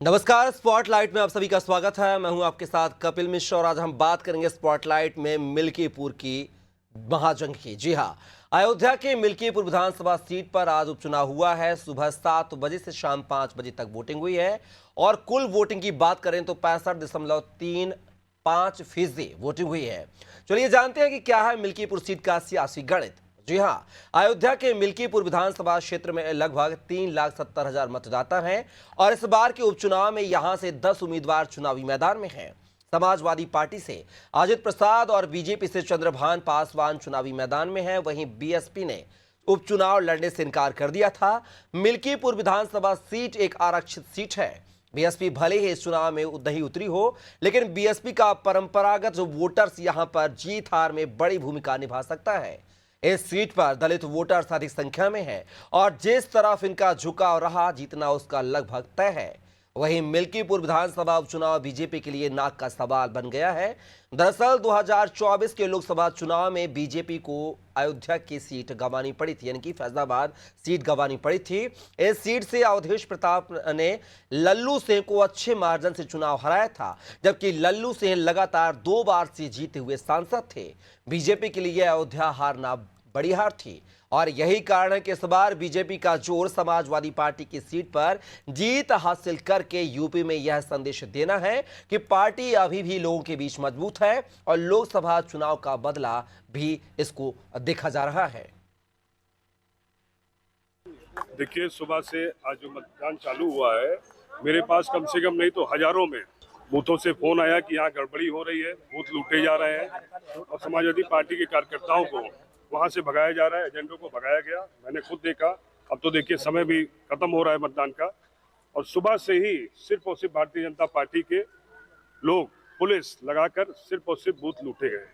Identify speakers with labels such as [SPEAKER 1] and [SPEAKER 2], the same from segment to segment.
[SPEAKER 1] नमस्कार, स्पॉटलाइट में आप सभी का स्वागत है। मैं हूं आपके साथ कपिल मिश्रा और आज हम बात करेंगे स्पॉटलाइट में मिल्कीपुर की महाजंग की। जी हां, अयोध्या के मिल्कीपुर विधानसभा सीट पर आज उपचुनाव हुआ है। सुबह 7 बजे से शाम 5 बजे तक वोटिंग हुई है और कुल वोटिंग की बात करें तो 65.35% वोटिंग हुई है। चलिए जानते हैं कि क्या है मिल्कीपुर सीट का सियासी गणित। जी हां, अयोध्या के मिल्कीपुर विधानसभा क्षेत्र में लगभग 3,70,000 मतदाता हैं और इस बार के उपचुनाव में यहां से 10 उम्मीदवार चुनावी मैदान में हैं। समाजवादी पार्टी से अजित प्रसाद और बीजेपी से चंद्रभान पासवान चुनावी मैदान में हैं। वहीं बीएसपी ने उपचुनाव लड़ने से इनकार कर दिया था। मिल्कीपुर विधानसभा सीट एक आरक्षित सीट है। बीएसपी भले ही इस चुनाव में नहीं उतरी हो, लेकिन बीएसपी का परंपरागत वोटर्स यहां पर जीत हार में बड़ी भूमिका निभा सकता है। इस सीट पर दलित वोटर्स अधिक संख्या में हैं और जिस तरफ इनका झुकाव रहा, जीतना उसका लगभग तय है। वहीं मिल्कीपुर विधानसभा उपचुनाव बीजेपी के लिए नाक का सवाल बन गया है। दरअसल 2024 के लोकसभा चुनाव में बीजेपी को अयोध्या की सीट गंवानी पड़ी थी, यानी कि फैजाबाद सीट गंवानी पड़ी थी। इस सीट से अवधेश प्रताप ने लल्लू सिंह को अच्छे मार्जिन से चुनाव हराया था, जबकि लल्लू सिंह लगातार 2 बार से जीते हुए सांसद थे। बीजेपी के लिए अयोध्या हारना बड़ी हार थी और यही कारण है कि इस बार बीजेपी का जोर समाजवादी पार्टी की सीट पर जीत हासिल करके यूपी में यह संदेश देना है कि पार्टी अभी भी लोगों के बीच मजबूत है और लोकसभा चुनाव का बदला भी इसको देखा जा रहा है।
[SPEAKER 2] देखिए, सुबह से आज जो मतदान चालू हुआ है, मेरे पास कम से कम नहीं तो हजारों में बूथों से फोन आया कि यहाँ गड़बड़ी हो रही है, बूथ लूटे जा रहे हैं और समाजवादी पार्टी के कार्यकर्ताओं को वहां से भगाया जा रहा है, एजेंटों को भगाया गया। मैंने खुद देखा। अब तो देखिए समय भी खत्म हो रहा है मतदान का और सुबह से ही सिर्फ और सिर्फ भारतीय जनता पार्टी के लोग पुलिस लगाकर सिर्फ और सिर्फ बूथ लूटे गए।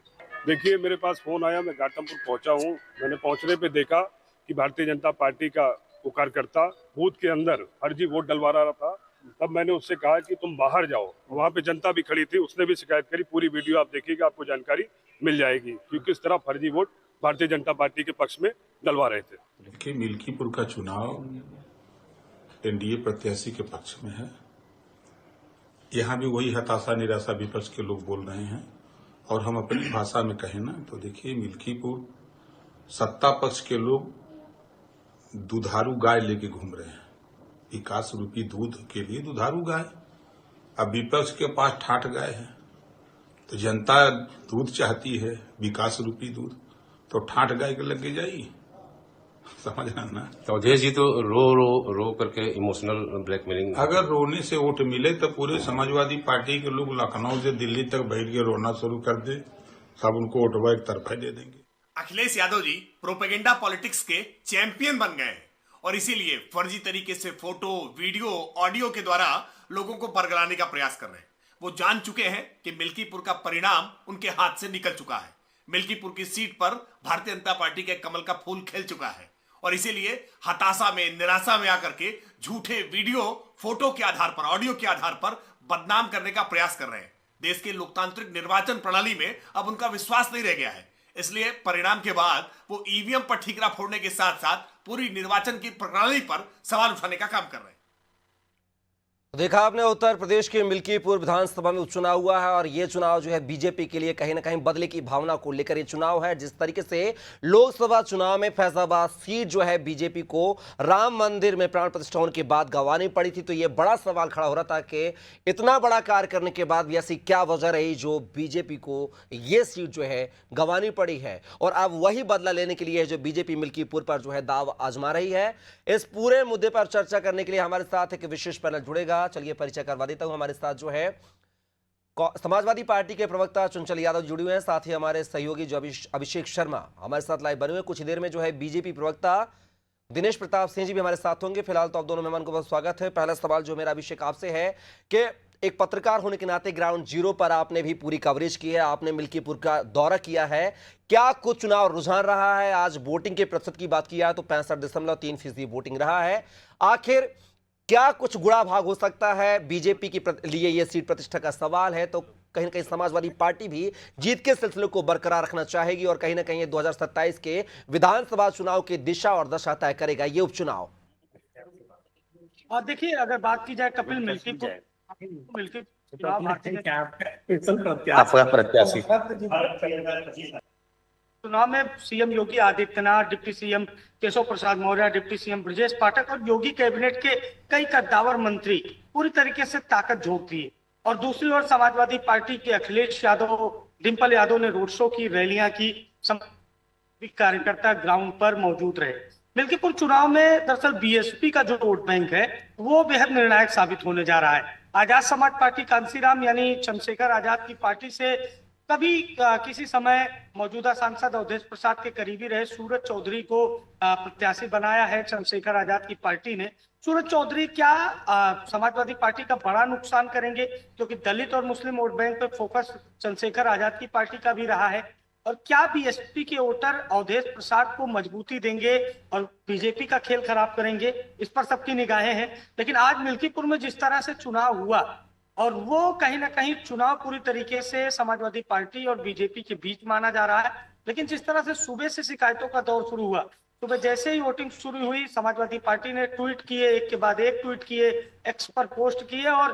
[SPEAKER 2] देखिए, मेरे पास फोन आया, मैं घाटमपुर पहुंचा हूं। मैंने पहुंचने पे देखा कि भारतीय जनता पार्टी का वो कार्यकर्ता बूथ के अंदर फर्जी वोट डलवा रहा था। तब मैंने उससे कहा कि तुम बाहर जाओ। वहां पे जनता भी खड़ी थी, उसने भी शिकायत करी। पूरी वीडियो आप देखिएगा, आपको जानकारी मिल जाएगी कि किस तरह फर्जी वोट भारतीय जनता पार्टी के पक्ष में डलवा रहे थे।
[SPEAKER 3] देखिए, मिल्कीपुर का चुनाव एनडीए प्रत्याशी के पक्ष में है। यहाँ भी वही हताशा निराशा विपक्ष के लोग बोल रहे हैं और हम अपनी भाषा में कहें ना तो देखिए, मिल्कीपुर सत्ता पक्ष के लोग दुधारू गाय लेके घूम रहे हैं। विकास रूपी दूध के लिए दुधारू गाय, अब विपक्ष के पास ठाठ गाय है। तो जनता दूध चाहती है, विकास रूपी दूध, तो ठाठ गाय के लग जाइए। समझ रहा ना।
[SPEAKER 4] तो अवधेश जी तो रो करके इमोशनल ब्लैकमेलिंग।
[SPEAKER 3] अगर रोने से वोट मिले तो पूरे समाजवादी पार्टी के लोग लखनऊ से दिल्ली तक बैठ के रोना शुरू कर दे, सब उनको वोटवा एक तरफा दे देंगे।
[SPEAKER 5] अखिलेश यादव जी प्रोपेगेंडा पॉलिटिक्स के चैंपियन बन गए हैं और इसीलिए फर्जी तरीके से फोटो, वीडियो, ऑडियो के द्वारा लोगों को बरगलाने का प्रयास कर रहे हैं। वो जान चुके हैं कि मिल्कीपुर का परिणाम उनके हाथ से निकल चुका है। मिल्कीपुर की सीट पर भारतीय जनता पार्टी के कमल का फूल खिल चुका है और इसीलिए हताशा में, निराशा में आकर के झूठे वीडियो, फोटो के आधार पर, ऑडियो के आधार पर बदनाम करने का प्रयास कर रहे हैं। देश की लोकतांत्रिक निर्वाचन प्रणाली में अब उनका विश्वास नहीं रह गया है। इसलिए परिणाम के बाद वो ईवीएम पर ठीकरा फोड़ने के साथ साथ पूरी निर्वाचन की प्रणाली पर सवाल उठाने का काम कर रहे हैं।
[SPEAKER 1] देखा आपने, उत्तर प्रदेश के मिल्कीपुर विधानसभा में उपचुनाव हुआ है और ये चुनाव जो है बीजेपी के लिए कहीं ना कहीं बदले की भावना को लेकर ये चुनाव है। जिस तरीके से लोकसभा चुनाव में फैजाबाद सीट जो है बीजेपी को राम मंदिर में प्राण प्रतिष्ठा होने के बाद गंवानी पड़ी थी, तो ये बड़ा सवाल खड़ा हो रहा था कि इतना बड़ा कार्य करने के बाद भी ऐसी क्या वजह रही जो बीजेपी को ये सीट जो है गंवानी पड़ी है। और अब वही बदला लेने के लिए जो बीजेपी मिल्कीपुर पर जो है दाव आजमा रही है। इस पूरे मुद्दे पर चर्चा करने के लिए हमारे साथ एक विशेष पैनल जुड़ेगा। चलिए परिचय करवा देता हूं। हमारे साथ जो है समाजवादी पार्टी के प्रवक्ता चंचल यादव जुड़े हुए हैं, साथ ही हमारे सहयोगी जो अभिषेक शर्मा हमारे साथ लाइव बने हुए। कुछ देर में जो है बीजेपी प्रवक्ता दिनेश प्रताप सिंह जी भी हमारे साथ होंगे। फिलहाल तो आप दोनों मेहमान को बहुत स्वागत है। पहला सवाल जो मेरा अभिषेक आपसे है कि एक पत्रकार होने के नाते ग्राउंड जीरो पर आपने भी पूरी कवरेज की है, आपने मिल्कीपुर का दौरा किया है, क्या कुछ चुनाव रुझान रहा है? आज वोटिंग के प्रतिशत की बात किया तो 65.3% वोटिंग रहा है। आखिर क्या कुछ गुणा भाग हो सकता है? बीजेपी के लिए यह सीट प्रतिष्ठा का सवाल है, तो कहीं ना कहीं समाजवादी पार्टी भी जीत के सिलसिले को बरकरार रखना चाहेगी और कहीं ना कहीं 2027 के विधानसभा चुनाव की दिशा और दशा तय करेगा ये उपचुनाव।
[SPEAKER 6] और देखिए, अगर बात की जाए कपिल मिल्कीपुर चुनाव भारतीय
[SPEAKER 7] आपका प्रत्याशी
[SPEAKER 6] चुनाव में CM Yogi Adityanath, deputy CM Keshav Prasad Maurya, deputy CM Brajesh Pathak और योगी कैबिनेट के कई कद्दावर मंत्री पूरी तरीके से ताकत झोंक दी। और दूसरी ओर समाजवादी पार्टी के अखिलेश यादव, डिंपल यादव ने रोड शो की, रैलियां की, कार्यकर्ता ग्राउंड पर मौजूद रहे। मिल्कीपुर चुनाव में दरअसल बीएसपी का जो वोट बैंक है वो बेहद निर्णायक साबित होने जा रहा है। आजाद समाज पार्टी कांसीराम यानी चंद्रशेखर आजाद की पार्टी से कभी किसी समय मौजूदा सांसद अवधेश प्रसाद के करीबी रहे सूरज चौधरी को प्रत्याशी बनाया है चंद्रशेखर आजाद की पार्टी ने। सूरज चौधरी क्या समाजवादी पार्टी का बड़ा नुकसान करेंगे, क्योंकि दलित और मुस्लिम वोट बैंक पे फोकस चंद्रशेखर आजाद की पार्टी का भी रहा है। और क्या बीएसपी के वोटर अवधेश प्रसाद को मजबूती देंगे और बीजेपी का खेल खराब करेंगे, इस पर सबकी निगाहें हैं। लेकिन आज मिल्कीपुर में जिस तरह से चुनाव हुआ, और वो कहीं ना कहीं चुनाव पूरी तरीके से समाजवादी पार्टी और बीजेपी के बीच माना जा रहा है। लेकिन जिस तरह से सुबह से शिकायतों का दौर शुरू हुआ, सुबह जैसे ही वोटिंग शुरू हुई, समाजवादी पार्टी ने ट्वीट किए, एक के बाद एक ट्वीट किए, एक्स पर पोस्ट किए और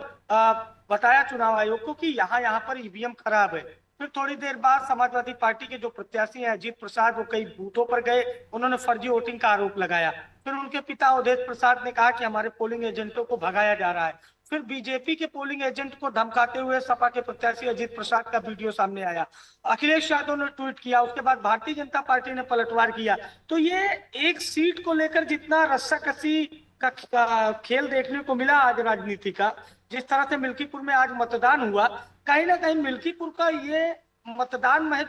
[SPEAKER 6] बताया चुनाव आयोग को कि यहाँ पर ईवीएम खराब है। फिर थोड़ी देर बाद समाजवादी पार्टी के जो प्रत्याशी हैं अजीत प्रसाद, वो कई बूथों पर गए, उन्होंने फर्जी वोटिंग का आरोप लगाया। फिर उनके पिता अवधेश प्रसाद ने कहा कि हमारे पोलिंग एजेंटों को भगाया जा रहा है। फिर बीजेपी के पोलिंग एजेंट को धमकाते हुए सपा के प्रत्याशी अजीत प्रसाद का वीडियो सामने आया। अखिलेश यादव ने ट्वीट किया, उसके बाद भारतीय जनता पार्टी ने पलटवार किया। तो ये एक सीट को लेकर जितना रस्साकसी का खेल देखने को मिला आज राजनीति का, जिस तरह से मिल्कीपुर में आज मतदान हुआ, कहीं ना कहीं मिल्कीपुर का ये मतदान महज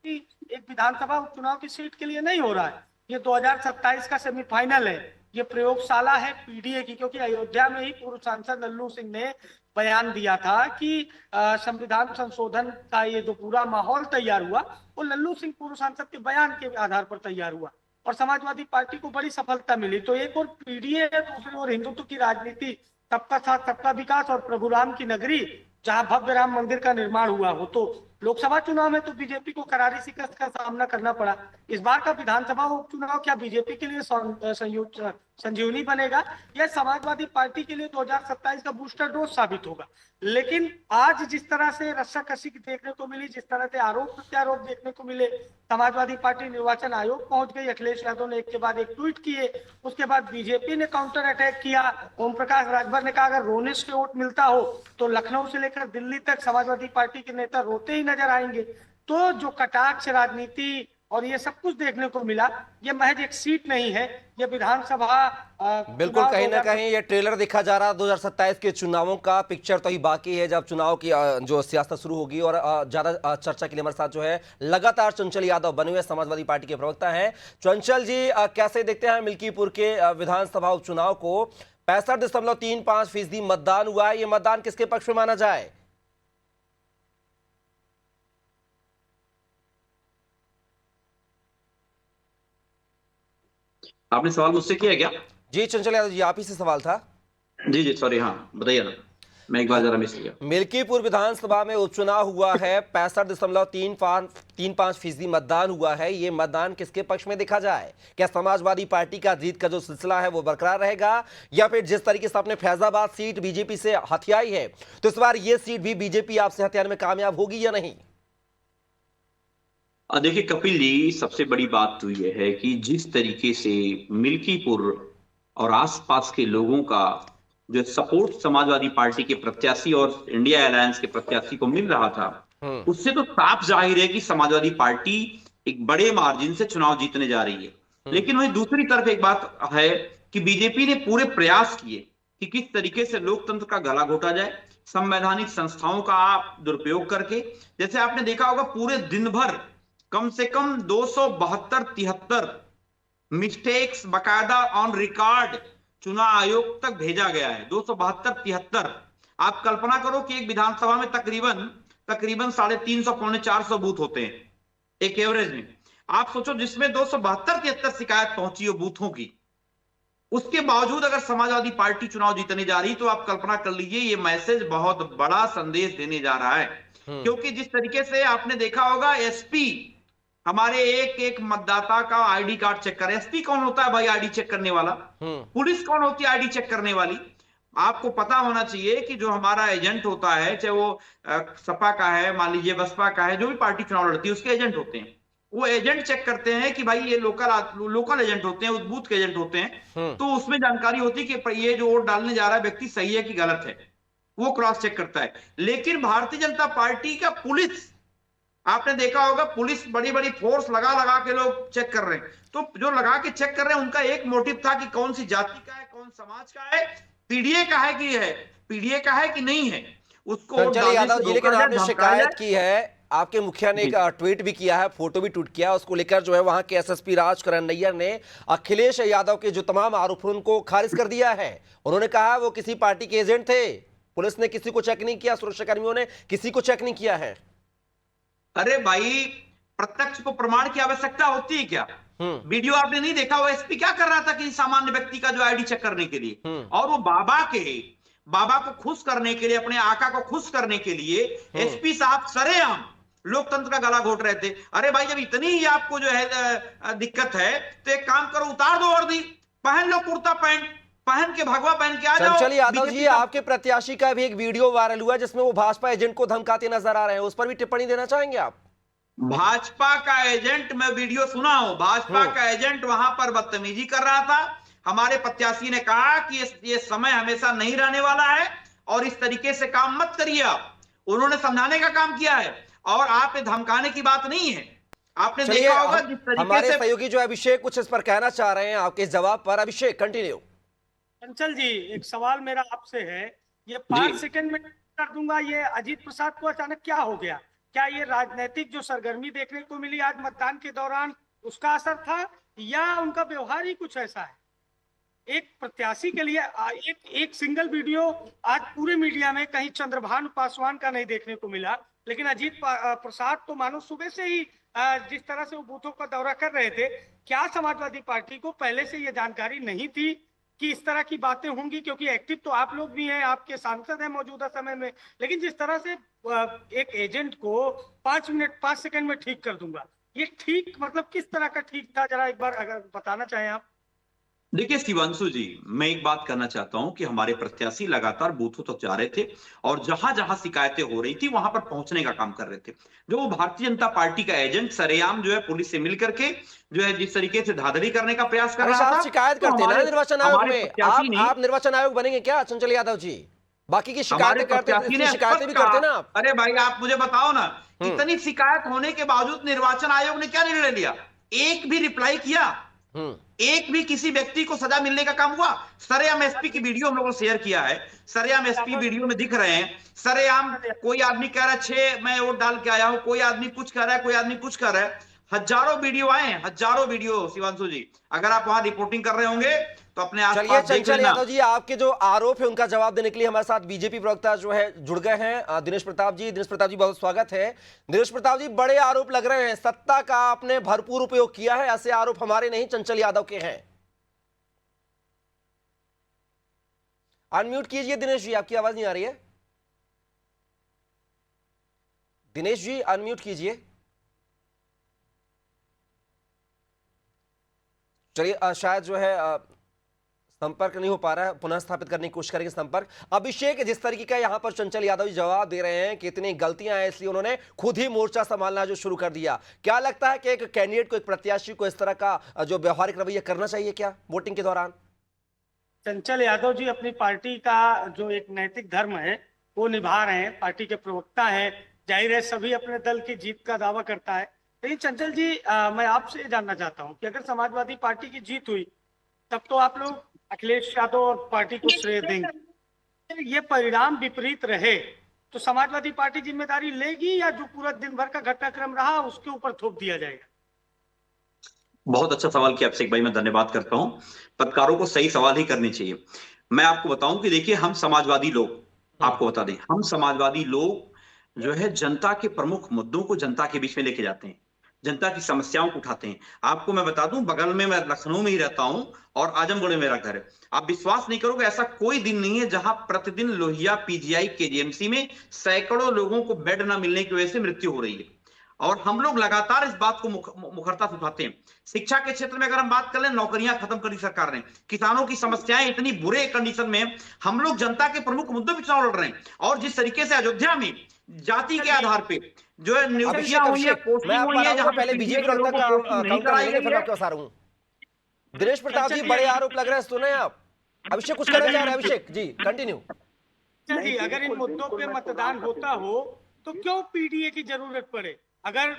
[SPEAKER 6] एक विधानसभा उपचुनाव की सीट के लिए नहीं हो रहा है। ये 2027 का सेमीफाइनल है, ये प्रयोगशाला है पीडीए की, क्योंकि अयोध्या में ही पूर्व सांसद लल्लू सिंह ने बयान दिया था कि संविधान संशोधन का ये जो पूरा माहौल तैयार हुआ वो लल्लू सिंह पूर्व सांसद के बयान के आधार पर तैयार हुआ और समाजवादी पार्टी को बड़ी सफलता मिली। तो एक और पीडीए है, दूसरी ओर हिंदुत्व की राजनीति, सबका साथ सबका विकास और प्रभु राम की नगरी जहां भव्य राम मंदिर का निर्माण हुआ हो। तो लोकसभा चुनाव में तो बीजेपी को करारी शिकस्त का सामना करना पड़ा। इस बार का विधानसभा उपचुनाव क्या बीजेपी के लिए संजीवनी बनेगा या समाजवादी पार्टी के लिए 2027 का बूस्टर डोज साबित होगा? लेकिन आज जिस तरह से रस्साकसी देखने को मिली, जिस तरह से आरोप प्रत्यारोप देखने को मिले, समाजवादी पार्टी निर्वाचन आयोग पहुंच गई, अखिलेश यादव ने एक के बाद एक ट्वीट किए, उसके बाद बीजेपी ने काउंटर अटैक किया। ओम प्रकाश राजभर ने कहा अगर रोने से वोट मिलता हो तो लखनऊ से लेकर दिल्ली तक समाजवादी पार्टी के नेता रोते ही नजर आएंगे। तो जो कटाक्ष राजनीति और ये सब कुछ देखने को मिला, ये महज एक सीट नहीं है, ये विधानसभा
[SPEAKER 1] बिल्कुल कहीं ना कहीं ये ट्रेलर दिखा जा रहा है 2027 के चुनावों का। पिक्चर तो ही बाकी है जब चुनाव की जो सियासत शुरू होगी। और ज्यादा चर्चा के लिए हमारे साथ जो है लगातार चंचल यादव बने हुए समाजवादी पार्टी के प्रवक्ता हैं। चंचल जी, कैसे देखते हैं मिल्कीपुर के विधानसभा उपचुनाव को? 65.35% मतदान हुआ है, ये मतदान किसके पक्ष में माना जाए?
[SPEAKER 7] आपने सवाल मुझसे किया क्या?
[SPEAKER 1] जी चंचल यादव जी, आप ही से सवाल था।
[SPEAKER 7] जी सॉरी, हाँ बताइए ना, मैं एक बार जरा मिस किया।
[SPEAKER 1] मिल्कीपुर विधानसभा में उपचुनाव हुआ है, 65.35% मतदान हुआ है। ये मतदान किसके पक्ष में देखा जाए? क्या समाजवादी पार्टी का जीत का जो सिलसिला है वो बरकरार रहेगा, या फिर जिस तरीके से आपने फैजाबाद सीट बीजेपी से हथियाई है तो इस बार ये सीट भी बीजेपी आपसे हथियाने में कामयाब होगी या नहीं?
[SPEAKER 7] देखिए कपिल जी, सबसे बड़ी बात तो यह है कि जिस तरीके से मिल्कीपुर और आसपास के लोगों का जो सपोर्ट समाजवादी पार्टी के प्रत्याशी और इंडिया अलायंस के प्रत्याशी को मिल रहा था, उससे तो साफ जाहिर है कि समाजवादी पार्टी एक बड़े मार्जिन से चुनाव जीतने जा रही है। लेकिन वहीं दूसरी तरफ एक बात है कि बीजेपी ने पूरे प्रयास किए कि किस तरीके से लोकतंत्र का गला घोटा जाए, संवैधानिक संस्थाओं का दुरुपयोग करके। जैसे आपने देखा होगा पूरे दिन भर कम से कम 272-73 मिस्टेक्स बकायदा ऑन रिकॉर्ड चुनाव आयोग तक भेजा गया है। 272-73। आप कल्पना करो कि एक विधानसभा में तकरीबन 350-400 बूथ होते हैं एक एवरेज में। आप सोचो जिसमें 272-73 शिकायत पहुंची हो बूथों की, उसके बावजूद अगर समाजवादी पार्टी चुनाव जीतने जा रही, तो आप कल्पना कर लीजिए ये मैसेज बहुत बड़ा संदेश देने जा रहा है। क्योंकि जिस तरीके से आपने देखा होगा एसपी हमारे एक एक मतदाता का आईडी कार्ड चेक कर। एसपी कौन होता है भाई आईडी चेक करने वाला? पुलिस कौन होती है आईडी चेक करने वाली? आपको पता होना चाहिए कि जो हमारा एजेंट होता है, चाहे वो सपा का है, मान लीजिए बसपा का है, जो भी पार्टी चुनाव लड़ती है उसके एजेंट होते हैं। वो एजेंट चेक करते हैं कि भाई ये लोकल एजेंट होते हैं, उस बूथ के एजेंट होते हैं, तो उसमें जानकारी होती है कि ये जो वोट डालने जा रहा है व्यक्ति सही है कि गलत है, वो क्रॉस चेक करता है। लेकिन भारतीय जनता पार्टी का पुलिस, आपने देखा होगा पुलिस बड़ी बड़ी फोर्स लगा लगा के लोग चेक कर रहे हैं। तो जो लगा के चेक कर रहे हैं उनका एक मोटिव था कि कौन सी जाति का है, कौन समाज का है, पीडीए का है कि है, पीडीए का है कि नहीं है, उसको
[SPEAKER 1] चंचल यादव जी, लेकिन आपने शिकायत की है, आपके मुखिया ने एक ट्वीट भी किया है, फोटो भी ट्वीट किया, उसको लेकर जो है वहां के एसएसपी राजकरण नैयर ने अखिलेश यादव के जो तमाम आरोप हैं उनको खारिज कर दिया है। उन्होंने कहा वो किसी पार्टी के एजेंट थे, पुलिस ने किसी को चेक नहीं किया, सुरक्षाकर्मियों ने किसी को चेक नहीं किया है।
[SPEAKER 7] अरे भाई, प्रत्यक्ष को प्रमाण की आवश्यकता होती है क्या? वीडियो आपने नहीं देखा? वो एसपी क्या कर रहा था किसी सामान्य व्यक्ति का जो आईडी चेक करने के लिए, और वो बाबा को खुश करने के लिए, अपने आका को खुश करने के लिए एसपी साहब सरेआम लोकतंत्र का गला घोट रहे थे। अरे भाई, जब इतनी ही आपको जो है दिक्कत है तो एक काम करो, उतार दो वर्दी, पहन लो कुर्ता पैंट, पहन के भगवा पहन के आ जाओ।
[SPEAKER 1] चंचल यादव जी, आपके प्रत्याशी का भी एक वीडियो वायरल हुआ जिसमें वो भाजपा एजेंट को धमकाते नजर आ रहे हैं, उस पर भी टिप्पणी देना चाहेंगे आप?
[SPEAKER 7] भाजपा का एजेंट, मैं वीडियो सुना हूं, भाजपा का एजेंट वहां पर बदतमीजी कर रहा था। हमारे प्रत्याशी ने कहा कि ये समय हमेशा नहीं रहने वाला है और इस तरीके से काम मत करिए आप। उन्होंने समझाने का काम किया है और आप ये धमकाने की बात नहीं है। आपने देखा होगा जिस तरीके
[SPEAKER 1] हमारे
[SPEAKER 7] से
[SPEAKER 1] सहयोगी जो अभिषेक कुछ इस पर कहना चाह रहे हैं आपके इस जवाब पर। अभिषेक, कंटिन्यू।
[SPEAKER 6] चंचल जी, एक सवाल मेरा आपसे है, ये 5 सेकंड में कर दूंगा, ये अजीत प्रसाद को अचानक क्या हो गया? क्या ये राजनीतिक जो सरगर्मी देखने को मिली आज मतदान के दौरान उसका असर था, या उनका व्यवहार ही कुछ ऐसा है? एक प्रत्याशी के लिए एक सिंगल वीडियो आज पूरे मीडिया में कहीं चंद्रभानु पासवान का नहीं देखने को मिला, लेकिन अजीत प्रसाद तो मानो सुबह से ही जिस तरह से वो बूथों का दौरा कर रहे थे, क्या समाजवादी पार्टी को पहले से ये जानकारी नहीं थी कि इस तरह की बातें होंगी? क्योंकि एक्टिव तो आप लोग भी हैं, आपके सांसद हैं मौजूदा समय में, लेकिन जिस तरह से एक एजेंट को 5 सेकंड में ठीक कर दूंगा, ये ठीक मतलब किस तरह का ठीक था? जरा एक बार अगर बताना चाहें आप।
[SPEAKER 7] देखिए शिवांशु जी, मैं एक बात करना चाहता हूं कि हमारे प्रत्याशी लगातार बूथों तक जा रहे थे और जहां जहां शिकायतें हो रही थी वहां पर पहुंचने का काम कर रहे थे। जो वो भारतीय जनता पार्टी का एजेंट सरेआम जो है पुलिस से मिलकर के जो है जिस तरीके से धांधली करने का प्रयास कर रहा था,
[SPEAKER 1] शिकायत करते हैं ना निर्वाचन आयोग में, आप निर्वाचन आयोग बनेंगे क्या चंचल यादव जी? बाकी की शिकायतें करते, शिकायतें भी करते ना आप।
[SPEAKER 7] अरे भाई, आप मुझे बताओ ना, इतनी शिकायत होने के बावजूद निर्वाचन आयोग ने क्या निर्णय लिया? एक भी रिप्लाई किया? एक भी किसी व्यक्ति को सजा मिलने का काम हुआ? सरेआम एसपी की वीडियो हम लोगों ने शेयर किया है, सरेआम एसपी वीडियो में दिख रहे हैं, सरेआम कोई आदमी कह रहा है 6 मैं वोट डाल के आया हूं, कोई आदमी कुछ कह रहा है, कोई आदमी कुछ कह रहा है। हजारों वीडियो आए हैं, हजारों वीडियो शिवांशु जी, अगर आप वहां रिपोर्टिंग कर रहे होंगे तो अपने आसपास देख लेना।
[SPEAKER 1] यादव जी, आपके जो आरोप है उनका जवाब देने के लिए हमारे साथ बीजेपी प्रवक्ता जो है जुड़ गए हैं, दिनेश प्रताप जी। दिनेश प्रताप जी, बहुत स्वागत है। दिनेश प्रताप जी, बड़े आरोप लग रहे हैं, सत्ता का आपने भरपूर उपयोग किया है, ऐसे आरोप हमारे नहीं चंचल यादव के हैं। अनम्यूट कीजिए दिनेश जी, आपकी आवाज नहीं आ रही है। दिनेश जी, अनम्यूट कीजिए। चलिए, शायद जो है संपर्क नहीं हो पा रहा है, पुनः स्थापित करने की कोशिश करेंगे संपर्क। अभिषेक, जिस तरीके का यहां पर चंचल यादव जी जवाब दे रहे हैं कि इतनी गलतियां हैं इसलिए उन्होंने खुद ही मोर्चा संभालना जो शुरू कर दिया, क्या लगता है कि एक कैंडिडेट को, एक प्रत्याशी को इस तरह का जो व्यवहारिक रवैया करना चाहिए क्या वोटिंग के दौरान?
[SPEAKER 6] चंचल यादव जी अपनी पार्टी का जो एक नैतिक धर्म है वो निभा रहे हैं, पार्टी के प्रवक्ता हैं, जाहिर है सभी अपने दल की जीत का दावा करता है। लेकिन चंचल जी, मैं आपसे जानना चाहता हूं कि अगर समाजवादी पार्टी की जीत हुई तब तो आप लोग अखिलेश यादव और पार्टी को श्रेय देंगे, ये परिणाम विपरीत रहे तो समाजवादी पार्टी जिम्मेदारी लेगी, या जो पूरा दिन भर का घटनाक्रम रहा उसके ऊपर थोप दिया जाएगा?
[SPEAKER 7] बहुत अच्छा सवाल किया अभिषेक भाई, मैं धन्यवाद करता हूं। पत्रकारों को सही सवाल ही करने चाहिए। मैं आपको बताऊं कि देखिए, हम समाजवादी लोग, आपको बता दें, हम समाजवादी लोग जो है जनता के प्रमुख मुद्दों को जनता के बीच में लेके जाते हैं, जनता की समस्याओं को उठाते हैं। आपको मैं बता दूं, बगल में मैं लखनऊ में ही रहता हूं और आजमगढ़ में मेरा घर है। आप विश्वास नहीं करोगे, ऐसा कोई दिन नहीं है जहां प्रतिदिन लोहिया पीजीआई केजीएमसी में सैकड़ों लोगों को बेड ना मिलने की वजह से मृत्यु हो रही है। और हम लोग लगातार इस बात को मुखरता से उठाते हैं। शिक्षा के क्षेत्र में अगर हम बात कर लें, नौकरियां खत्म करी सरकार ने, किसानों की समस्याएं इतनी बुरे कंडीशन में, हम लोग जनता के प्रमुख मुद्दों पर चुनाव लड़ रहे हैं। और जिस तरीके से अयोध्या में जाति के आधार पे जो है नियुक्तियां हुई है, पोस्टिंग हुई है, जहां
[SPEAKER 1] पहले बीजेपी लोग नहीं कराई गई, फिर मैं आपके पास आ रहा हूं। दिनेश प्रताप जी, बड़े आरोप लग रहे हैं, सुने आप। अभिषेक कुछ करना चाह रहे हैं? अभिषेक जी कंटिन्यू।
[SPEAKER 6] जी, अगर इन मुद्दों पे मतदान होता हो तो क्यों पीडीए की जरूरत पड़े? अगर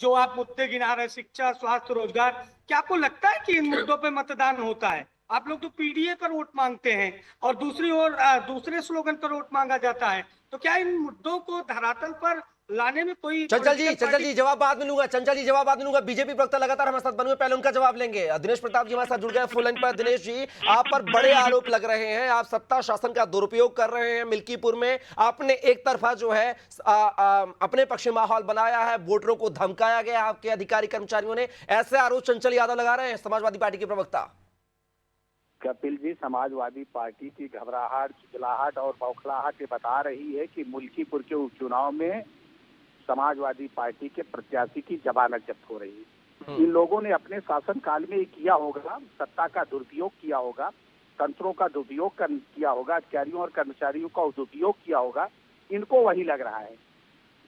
[SPEAKER 6] जो आप मुद्दे गिना रहे, शिक्षा, स्वास्थ्य, रोजगार, क्या आपको लगता है कि इन मुद्दों पे मतदान होता है? आप लोग तो पीडीए पर वोट मांगते हैं और दूसरी ओर दूसरे स्लोगन पर वोट मांगा जाता है, तो क्या इन मुद्दों को धरातल पर लाने में कोई?
[SPEAKER 1] चंचल जी जवाब बाद में लूंगा। चंचल जी जवाब बाद में लूंगा। बीजेपी प्रवक्ता लगातार हमारे साथ बने हुए, पहले उनका जवाब लेंगे। दिनेश प्रताप जी हमारे साथ जुड़ गए फोन लाइन पर। दिनेश जी, आप पर बड़े आरोप लग रहे हैं, आप सत्ता शासन का दुरुपयोग कर रहे हैं। मिल्कीपुर में आपने एक तरफा जो है अपने पक्ष में माहौल बनाया है, वोटरों को धमकाया गया आपके अधिकारी कर्मचारियों ने, ऐसे आरोप चंचल यादव लगा रहे हैं, समाजवादी पार्टी के प्रवक्ता।
[SPEAKER 8] कपिल जी, समाजवादी पार्टी की घबराहट, खिजलाहट और बौखलाहट ये बता रही है कि मुल्कीपुर के उपचुनाव में समाजवादी पार्टी के प्रत्याशी की जमानत जब्त हो रही है। इन लोगों ने अपने शासनकाल में किया होगा, सत्ता का दुरुपयोग किया होगा, तंत्रों का दुरुपयोग किया होगा, अधिकारियों और कर्मचारियों का दुरुपयोग किया होगा। इनको वही लग रहा है।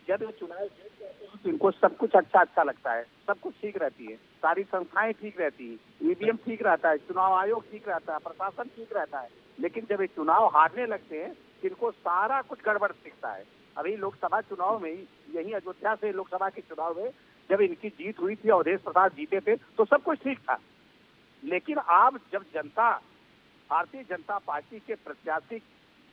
[SPEAKER 8] जब ये चुनाव जीत जाते हैं तो इनको सब कुछ अच्छा लगता है, सब कुछ ठीक रहती है, सारी संस्थाएं ठीक रहती है, ईवीएम ठीक रहता है, चुनाव आयोग ठीक रहता है, प्रशासन ठीक रहता है। लेकिन जब ये चुनाव हारने लगते हैं, इनको सारा कुछ गड़बड़ दिखता है। अभी लोकसभा चुनाव में, यही अयोध्या से लोकसभा के चुनाव में जब इनकी जीत हुई थी, अवधेश प्रसाद जीते थे, तो सब कुछ ठीक था। लेकिन अब जब जनता भारतीय जनता पार्टी के प्रत्याशी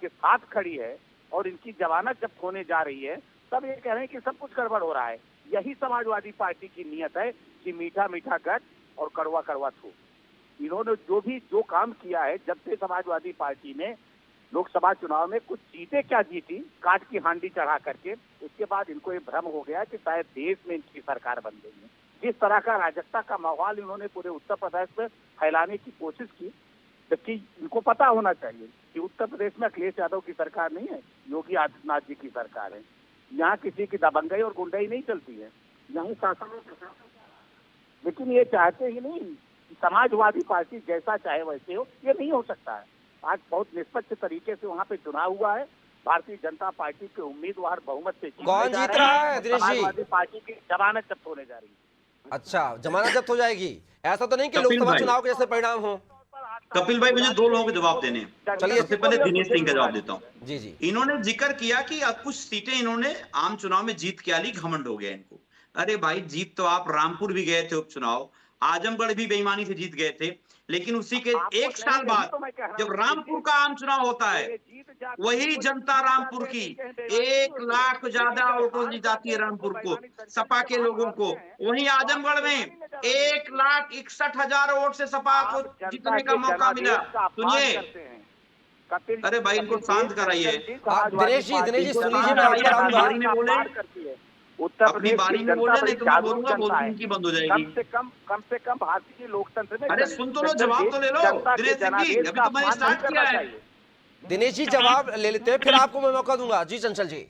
[SPEAKER 8] के साथ खड़ी है और इनकी जमानत जब्त होने जा रही है, तब ये कह रहे हैं कि सब कुछ गड़बड़ हो रहा है। यही समाजवादी पार्टी की नीयत है कि मीठा मीठा गट और कड़वा कड़वा थूक। इन्होंने जो काम किया है, जब से समाजवादी पार्टी ने लोकसभा चुनाव में कुछ जीते, क्या जीती, काट की हांडी चढ़ा करके, उसके बाद इनको ये भ्रम हो गया कि शायद देश में इनकी सरकार बन गई है। जिस तरह का अराजकता का माहौल इन्होंने पूरे उत्तर प्रदेश में फैलाने की कोशिश की, जबकि इनको पता होना चाहिए कि उत्तर प्रदेश में अखिलेश यादव की सरकार नहीं है, योगी आदित्यनाथ जी की सरकार है। यहाँ किसी की दबंगई और गुंडाई नहीं चलती है, यहाँ शासन और प्रशासन। लेकिन ये चाहते ही नहीं, समाजवादी पार्टी जैसा चाहे वैसे हो, ये नहीं हो सकता है। आज बहुत निष्पक्ष तरीके से वहाँ पे चुनाव हुआ है। भारतीय जनता पार्टी के उम्मीदवार बहुमत से
[SPEAKER 1] कौन जीत रहा है? दिनेश जी,
[SPEAKER 8] समाजवादी पार्टी की जमानत जब्त होने जा रही है।
[SPEAKER 1] अच्छा, जमानत जब्त हो जाएगी? ऐसा तो नहीं कि लोकसभा चुनाव के जैसे परिणाम हो?
[SPEAKER 7] कपिल भाई, मुझे दो लोगों के जवाब देने हैं।
[SPEAKER 1] चलिए,
[SPEAKER 7] सबसे पहले दिनेश सिंह का जवाब देता हूँ।
[SPEAKER 1] जी।
[SPEAKER 7] इन्होंने जिक्र किया कि कुछ सीटें इन्होंने आम चुनाव में जीत के आली, घमंड हो गया इनको। अरे भाई, जीत तो आप रामपुर भी गए थे उपचुनाव, आजमगढ़ भी बेईमानी से जीत गए थे, लेकिन उसी के एक साल बाद जब रामपुर का आम चुनाव होता है, वही जनता रामपुर की 1 लाख ज्यादा वोटों से जाती है रामपुर को, सपा के लोगों को। वहीं आजमगढ़ में 1,61,000 वोट से सपा को जीतने का मौका मिला। सुनिए, अरे भाई इनको शांत कराइए।
[SPEAKER 1] दिनेश जी सुनिए,
[SPEAKER 8] उत्तर
[SPEAKER 7] अपनी बारी में बोले, नहीं तो मैं बोलूंगा, बोलती की बंद हो जाएगी।
[SPEAKER 8] कम से कम भारतीय लोकतंत्र में।
[SPEAKER 7] अरे सुन तो लो, जवाब तो ले लो दिनेश सिंह जी, अभी तो मैंने स्टार्ट किया है।
[SPEAKER 1] दिनेश जी जवाब ले लेते हैं, फिर आपको मैं मौका दूंगा। जी चंचल जी।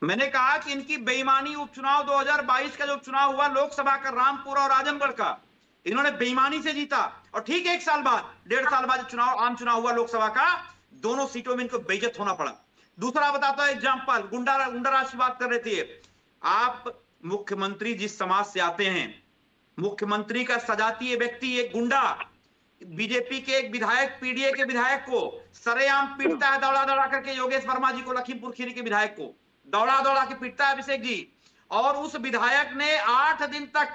[SPEAKER 7] मैंने कहा कि इनकी बेईमानी उपचुनाव 2022 का जो उपचुनाव हुआ लोकसभा का, रामपुर और आजमगढ़ का, इन्होंने बेईमानी से जीता। और ठीक 1 साल बाद, 1.5 साल बाद चुनाव, आम चुनाव हुआ लोकसभा का, दोनों सीटों में इनको बेइज्जत होना पड़ा। दूसरा बताता है एग्जाम्पल, गुंडाराज की बात कर रहे थे आप। मुख्यमंत्री जिस समाज से आते हैं, मुख्यमंत्री का सजातीय व्यक्ति एक गुंडा बीजेपी के एक विधायक, पीडीए के विधायक को सरेआम पीटता है, दौड़ा दौड़ा करके, योगेश वर्मा जी को, लखीमपुर खीरी के विधायक को दौड़ा दौड़ा के पीटता है अभिषेक जी। और उस विधायक ने 8 दिन तक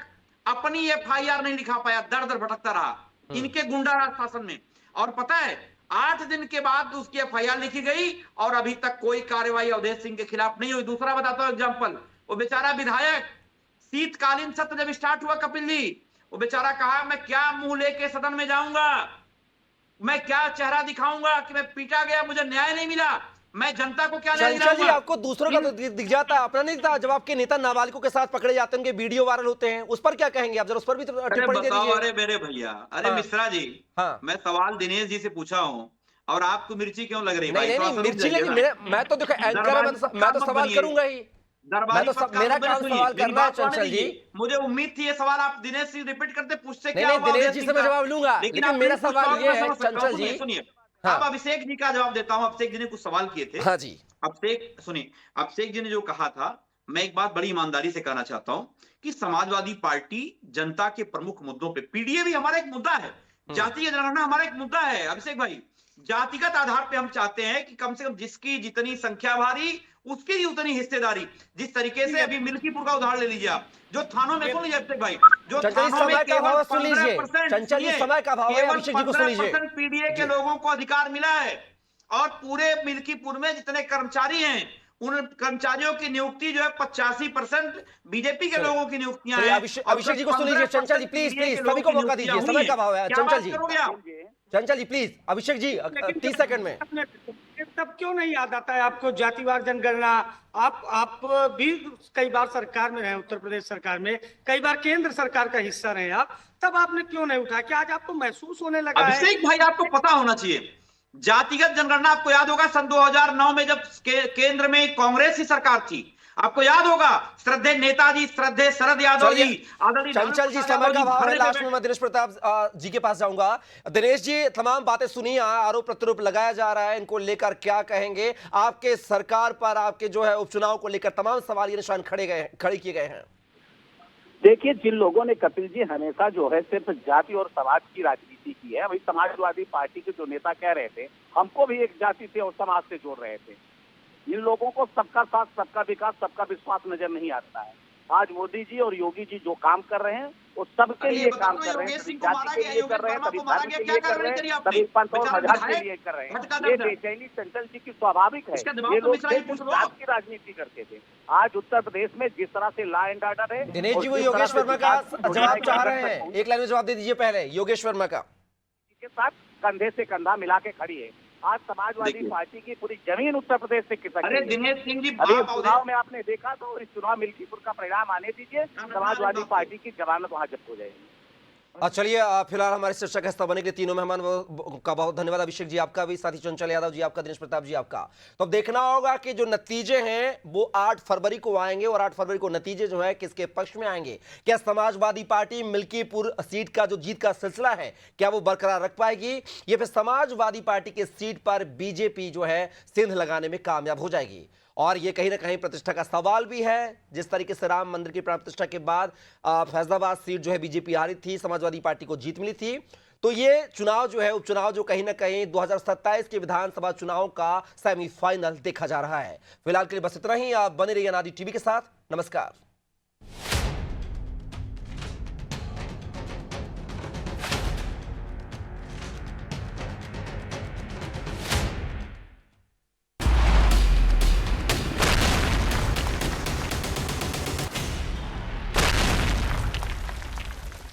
[SPEAKER 7] अपनी एफआईआर नहीं लिखा पाया, दर दर भटकता रहा इनके गुंडा शासन में। और पता है 8 दिन के बाद उसकी एफआईआर लिखी गई और अभी तक कोई कार्रवाई अवधेश सिंह के खिलाफ नहीं हुई। दूसरा बताता हूं एग्जाम्पल, वो बेचारा विधायक शीतकालीन सत्र जब स्टार्ट हुआ कपिल जी, वो बेचारा कहा मैं क्या मुंह लेके सदन में जाऊंगा, मैं क्या चेहरा दिखाऊंगा कि मैं पीटा गया, मुझे न्याय नहीं मिला, मैं जनता को क्या न्याय दिलाऊंगा।
[SPEAKER 1] आपको दूसरों का तो दिख जाता है, अपना नहीं दिखता। जब आपके नेता नाबालिगों के साथ पकड़े जाते हैं, उनके वीडियो वायरल होते हैं, उस पर क्या कहेंगे आप? जरा उस पर भी टिप्पणी दे दीजिए।
[SPEAKER 7] अरे मेरे भैया, अरे मिश्रा जी, मैं सवाल दिनेश जी से पूछा हूँ और आपको मिर्ची क्यों लग रही है?
[SPEAKER 1] नहीं मिर्ची लगी, मैं तो देखो एंकर है, मैं तो सवाल करूंगा ही। मैं तो मेरा काम सवाल करना है चंचल जी।
[SPEAKER 9] मुझे उम्मीद थी ये सवाल आप दिनेश जी रिपीट करते पूछते
[SPEAKER 1] नहीं दिनेश जी से मैं जवाब लूंगा, लेकिन मेरा सवाल ये है चंचल जी,
[SPEAKER 9] सुनिए,
[SPEAKER 1] हाँ।
[SPEAKER 9] अब अभिषेक जी का जवाब देता हूं। अभिषेक जी ने कुछ सवाल किए थे।
[SPEAKER 1] हाँ जी।
[SPEAKER 9] अभिषेक जी ने जो कहा था, मैं एक बात बड़ी ईमानदारी से कहना चाहता हूं कि समाजवादी पार्टी जनता के प्रमुख मुद्दों पे, पीडीए भी हमारा एक मुद्दा है, जातीय जनगणना हमारा एक मुद्दा है। अभिषेक भाई, जातिगत आधार पे हम चाहते हैं कि कम से कम जिसकी जितनी संख्या भारी उसकी ही उतनी हिस्सेदारी। जिस तरीके से अभी मिल्कीपुर का उदाहरण ले लीजिए आप, जो थानों में सुन लीजिए अभिषेक भाई, जो थानों में केवल 15% पीडीए के लोगों को अधिकार मिला है, और पूरे मिल्कीपुर में जितने कर्मचारी हैं उन कर्मचारियों की नियुक्ति जो है 85% बीजेपी के लोगों की नियुक्तियां हैं।
[SPEAKER 1] अभिषेक जी को सुन लीजिए। चंचल जी प्लीज सभी को मौका दीजिए, समय का अभाव है। चंचल जी प्लीज, अभिषेक जी 30 सेकंड में।
[SPEAKER 6] तब क्यों नहीं याद आता है आपको जातिवार जनगणना? आप भी कई बार सरकार में रहे, उत्तर प्रदेश सरकार में, कई बार केंद्र सरकार का हिस्सा रहे आप, तब आपने क्यों नहीं उठाया? क्या आज आपको महसूस होने लगा है?
[SPEAKER 9] अभिषेक भाई, आपको पता होना चाहिए, जातिगत जनगणना आपको याद होगा सन 2009 में जब केंद्र में कांग्रेस की सरकार थी, आपको याद होगा, श्रद्धेय नेताजी, श्रद्धेय शरद यादव जी,
[SPEAKER 1] चंचल जी समय का अभाव है, लास्ट में मैं दिनेश प्रताप जी के पास जाऊंगा। दिनेश जी, तमाम बातें सुनी, आरोप प्रत्यारोप लगाया जा रहा है, इनको लेकर क्या कहेंगे? आपके सरकार पर, आपके जो है उपचुनाव को लेकर तमाम सवाल ये निशान खड़े किए गए हैं।
[SPEAKER 8] देखिए, जिन लोगों ने, कपिल जी, हमेशा जो है सिर्फ जाति और समाज की राजनीति की है, वही समाजवादी पार्टी के जो नेता कह रहे थे हमको भी एक जाति से और समाज से जोड़ रहे थे। इन लोगों को सबका साथ, सबका विकास, सबका विश्वास नजर नहीं आता है। आज मोदी जी और योगी जी जो काम कर रहे हैं वो सबके लिए काम कर रहे हैं, कभी जाति के लिए कर रहे हैं, कभी धर्म के लिए कर रहे हैं, कभी पंथ और मजहब के लिए कर रहे हैं। ये बेचैनी चंचल जी की स्वाभाविक है। ये लोग जात की राजनीति करते थे। आज उत्तर प्रदेश में जिस तरह से लॉ एंड ऑर्डर है,
[SPEAKER 1] दिनेश जी वो योगेश वर्मा का जवाब चाह रहे हैं, एक लाइन में जवाब दे दीजिए पहले। योगेश वर्मा का
[SPEAKER 8] के साथ कंधे से कंधा मिला के खड़ी है। आज समाजवादी पार्टी की पूरी जमीन उत्तर प्रदेश से खिसक गई है।
[SPEAKER 9] दिनेश सिंह जी,
[SPEAKER 8] अभी चुनाव में आपने देखा, तो इस चुनाव मिल्कीपुर का परिणाम आने दीजिए, समाजवादी पार्टी की जमानत वहां जब्त हो जाएगी।
[SPEAKER 1] चलिए, फिलहाल हमारे चर्चा का हिस्सा बनने के लिए तीनों मेहमान का बहुत धन्यवाद। अभिषेक जी आपका भी, साथी चंचल यादव जी आपका, दिनेश प्रताप जी आपका। तो अब देखना होगा कि जो नतीजे हैं वो 8 फरवरी को आएंगे, और 8 फरवरी को नतीजे जो है किसके पक्ष में आएंगे। क्या समाजवादी पार्टी मिल्कीपुर सीट का जो जीत का सिलसिला है क्या वो बरकरार रख पाएगी, या फिर समाजवादी पार्टी की सीट पर बीजेपी जो है सिंध लगाने में कामयाब हो जाएगी? और ये कहीं ना कहीं प्रतिष्ठा का सवाल भी है। जिस तरीके से राम मंदिर की प्राण प्रतिष्ठा के बाद फैसलाबाद सीट जो है बीजेपी हारी थी, समाजवादी पार्टी को जीत मिली थी, तो ये चुनाव जो है, उपचुनाव जो कहीं ना कहीं 2027 के विधानसभा चुनाव का सेमीफाइनल देखा जा रहा है। फिलहाल के लिए बस इतना ही। आप बने रहिए अनादि टीवी के साथ। नमस्कार।